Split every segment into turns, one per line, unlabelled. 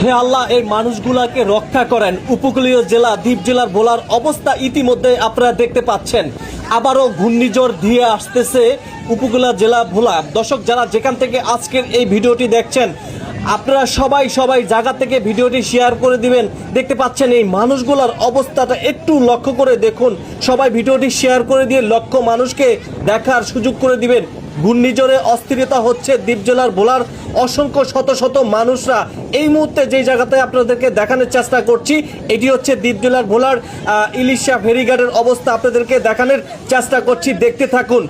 হে আল্লাহ, এই মানুষগুলাকে রক্ষা করেন। উপকূলীয় জেলা দ্বীপ জেলার ভোলার অবস্থা ইতিমধ্যে আপনারা দেখতে পাচ্ছেন। আবারও ঘূর্ণিঝড় দিয়ে আসতেছে উপকূলীয় জেলা ভোলা। দর্শক, যারা যেখান থেকে আজকের এই ভিডিওটি দেখছেন, আপনারা সবাই জায়গা থেকে ভিডিওটি শেয়ার করে দিবেন। দেখতে পাচ্ছেন এই মানুষগুলোর অবস্থাটা একটু লক্ষ্য করে দেখুন। সবাই ভিডিওটি শেয়ার করে দিয়ে লক্ষ মানুষকে দেখার সুযোগ করে দিবেন। ঘূর্ণিঝড়ে অস্থিরতা হচ্ছে দ্বীপ জেলার ভোলার অসংখ্য শত মানুষরা। এই মুহূর্তে যে জায়গাতে আপনাদেরকে দেখানোর চেষ্টা করছি, এটি হচ্ছে দ্বীপ জেলার ভোলার ইলিশা ফেরিঘাটের অবস্থা আপনাদেরকে দেখানোর চেষ্টা করছি। দেখতে থাকুন।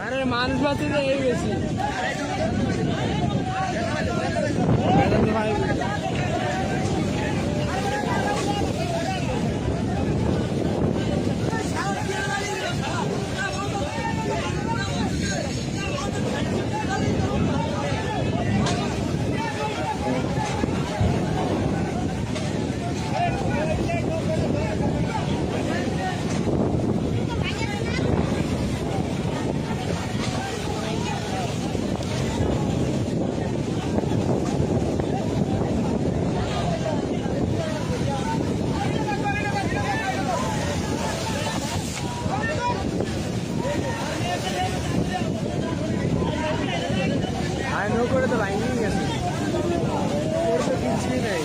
করে তো লাইন গেছে ওর তো কিছুই নেই।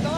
নৌকা